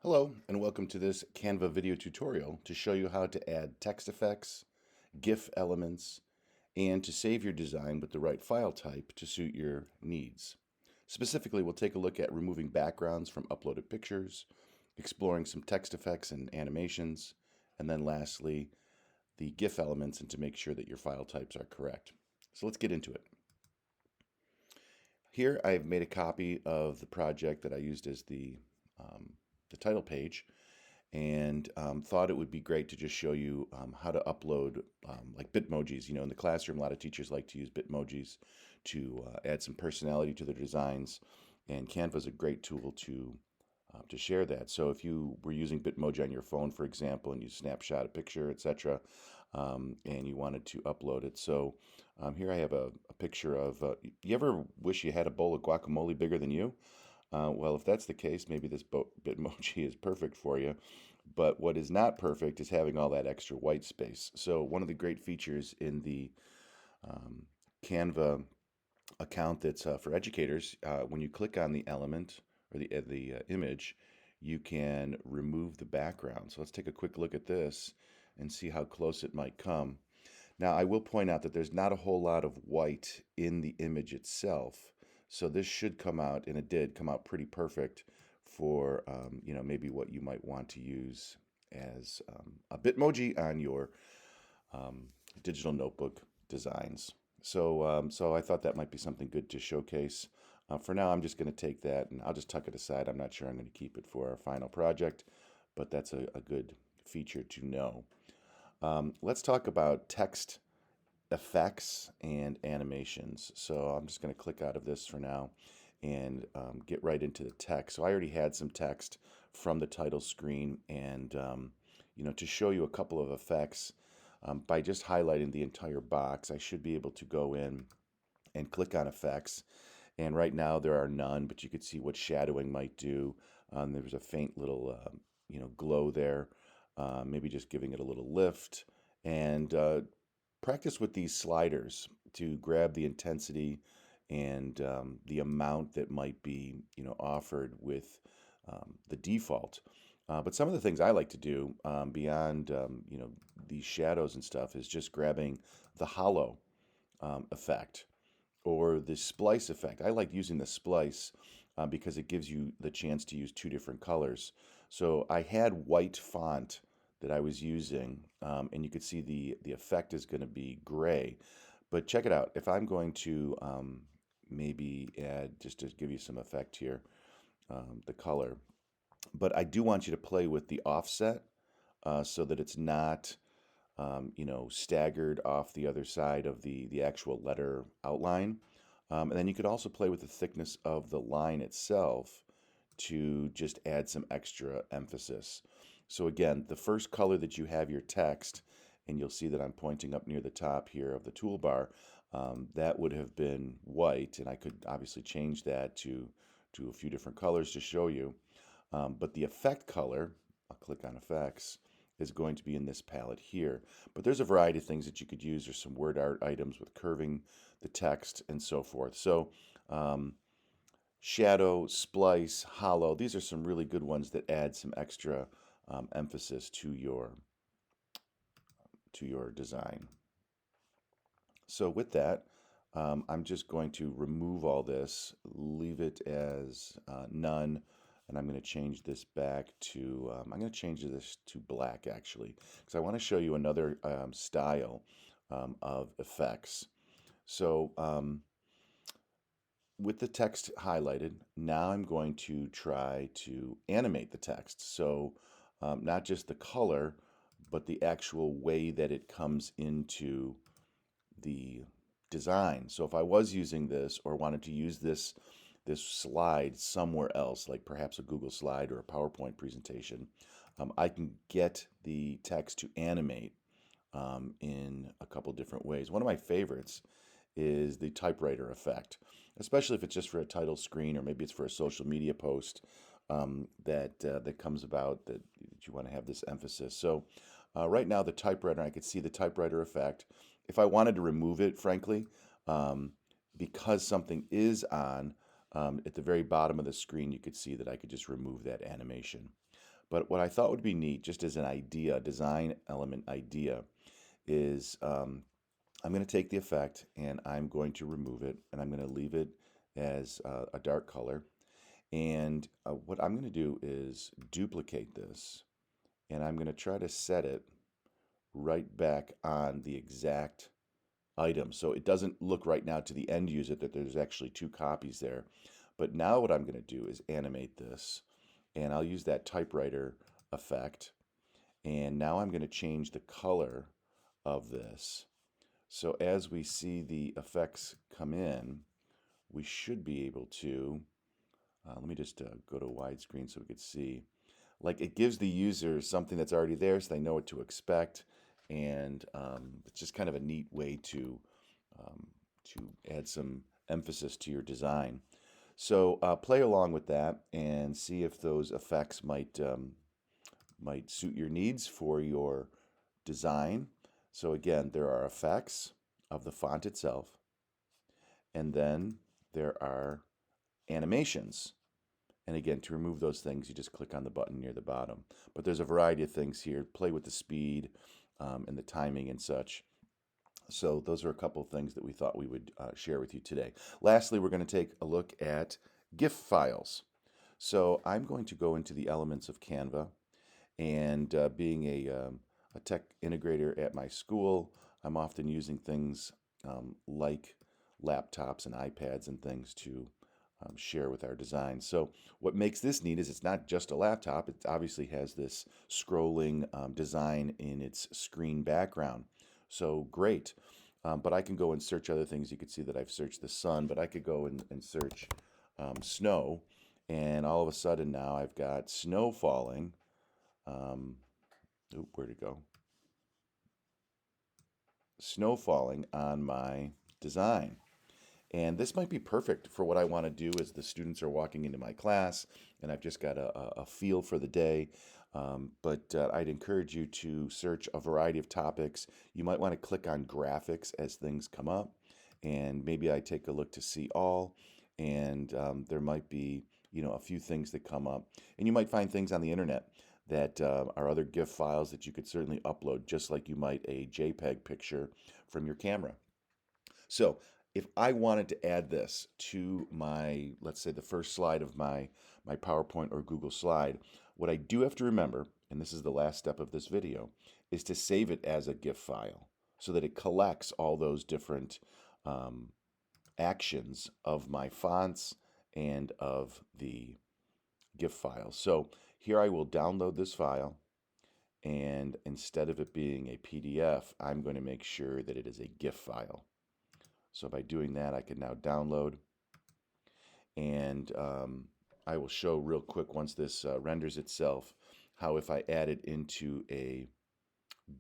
Hello, and welcome to this Canva video tutorial to show you how to add text effects, GIF elements, and to save your design with the right file type to suit your needs. Specifically, we'll take a look at removing backgrounds from uploaded pictures, exploring some text effects and animations, and then lastly, the GIF elements and to make sure that your file types are correct. So let's get into it. Here I've made a copy of the project that I used as the title page, and thought it would be great to just show you how to upload like Bitmojis. In the classroom, a lot of teachers like to use Bitmojis to add some personality to their designs, and Canva is a great tool to share that. So if you were using Bitmoji on your phone, for example, and you snapshot a picture, etc., and you wanted to upload it. So here I have a picture of, you ever wish you had a bowl of guacamole bigger than you? Well, if that's the case, maybe this Bitmoji is perfect for you. But what is not perfect is having all that extra white space. So one of the great features in the um, Canva account that's for educators, when you click on the element or the image, you can remove the background. So let's take a quick look at this and see how close it might come. Now, I will point out that there's not a whole lot of white in the image itself, so this should come out, and it did come out pretty perfect for maybe what you might want to use as a Bitmoji on your um, digital notebook designs. So I thought that might be something good to showcase. For now, I'm just going to take that and I'll just tuck it aside. I'm not sure I'm going to keep it for our final project, but that's a good feature to know. Let's talk about text effects and animations. So I'm just going to click out of this for now and get right into the text. So I already had some text from the title screen, and to show you a couple of effects, by just highlighting the entire box, I should be able to go in and click on effects. And right now there are none, but you could see what shadowing might do. There's a faint little glow there, maybe just giving it a little lift. And practice with these sliders to grab the intensity and the amount that might be offered with the default. But some of the things I like to do beyond these shadows and stuff is just grabbing the hollow effect or the splice effect. I like using the splice because it gives you the chance to use two different colors. So I had white font that I was using, and you could see the effect is going to be gray. But check it out. If I'm going to maybe add, just to give you some effect here, the color. But I do want you to play with the offset so that it's not staggered off the other side of the actual letter outline. And then you could also play with the thickness of the line itself to just add some extra emphasis. So again, the first color that you have your text, and you'll see that I'm pointing up near the top here of the toolbar, that would have been white, and I could obviously change that to a few different colors to show you. But the effect color, I'll click on effects, is going to be in this palette here. But there's a variety of things that you could use. There's some word art items with curving the text and so forth. So shadow, splice, hollow, these are some really good ones that add some extra emphasis to your design. So with that, I'm just going to remove all this, leave it as none, and I'm going to change this back to, I'm going to change this to black actually, because I want to show you another style of effects. So with the text highlighted, now I'm going to try to animate the text. So not just the color, but the actual way that it comes into the design. So if I was using this or wanted to use this slide somewhere else, like perhaps a Google slide or a PowerPoint presentation, I can get the text to animate in a couple different ways. One of my favorites is the typewriter effect, especially if it's just for a title screen or maybe it's for a social media post that comes about that you want to have this emphasis. So right now the typewriter, I could see the typewriter effect. If I wanted to remove it, frankly, um, because something is on at the very bottom of the screen, you could see that I could just remove that animation. But what I thought would be neat, just as an idea, design element idea, is I'm going to take the effect and I'm going to remove it and I'm going to leave it as a dark color. And what I'm going to do is duplicate this and I'm going to try to set it right back on the exact item. So it doesn't look right now to the end user that there's actually two copies there. But now what I'm going to do is animate this and I'll use that typewriter effect. And now I'm going to change the color of this. So as we see the effects come in, we should be able to, let me just go to widescreen so we could see. Like it gives the user something that's already there so they know what to expect. And it's just kind of a neat way um, to add some emphasis to your design. So play along with that and see if those effects might suit your needs for your design. So again, there are effects of the font itself, and then there are animations. And again, to remove those things, you just click on the button near the bottom. But there's a variety of things here. Play with the speed and the timing and such. So those are a couple of things that we thought we would share with you today. Lastly, we're going to take a look at GIF files. So I'm going to go into the elements of Canva, and being a tech integrator at my school, I'm often using things like laptops and iPads and things to share with our design. So what makes this neat is it's not just a laptop. It obviously has this scrolling design in its screen background. So great. But I can go and search other things. You could see that I've searched the sun, but I could go and search snow. And all of a sudden now I've got snow falling. Where'd it go? Snow falling on my design. And this might be perfect for what I want to do as the students are walking into my class and I've just got a feel for the day. But I'd encourage you to search a variety of topics. You might want to click on graphics as things come up. And maybe I take a look to see all. And there might be, a few things that come up. And you might find things on the internet that are other GIF files that you could certainly upload, just like you might a JPEG picture from your camera. So if I wanted to add this to my, let's say the first slide of my PowerPoint or Google slide, what I do have to remember, and this is the last step of this video, is to save it as a GIF file so that it collects all those different um, actions of my fonts and of the GIF file. So here I will download this file, and instead of it being a PDF, I'm going to make sure that it is a GIF file. So by doing that, I can now download, and I will show real quick once this renders itself how if I add it into a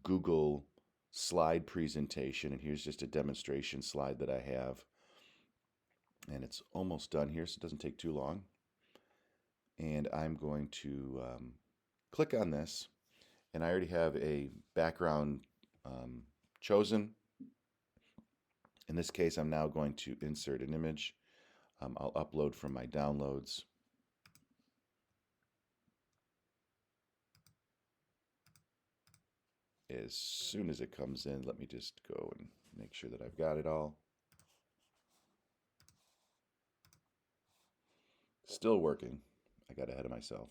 Google slide presentation, and here's just a demonstration slide that I have, and it's almost done here, so it doesn't take too long. And I'm going to click on this, and I already have a background chosen. In this case, I'm now going to insert an image. I'll upload from my downloads. As soon as it comes in, let me just go and make sure that I've got it all. Still working. I got ahead of myself.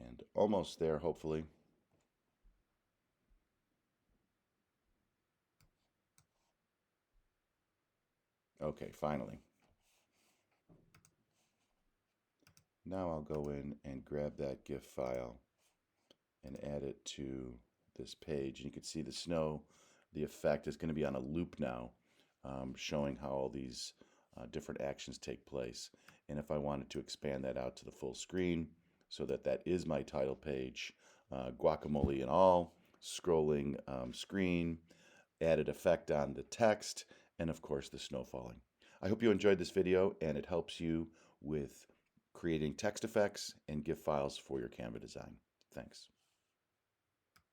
And almost there, hopefully. Okay, finally. Now I'll go in and grab that GIF file and add it to this page. And you can see the snow, the effect is going to be on a loop now, showing how all these different actions take place. And if I wanted to expand that out to the full screen so that that is my title page, guacamole and all, scrolling screen, added effect on the text, and of course the snow falling. I hope you enjoyed this video and it helps you with creating text effects and GIF files for your Canva design. Thanks.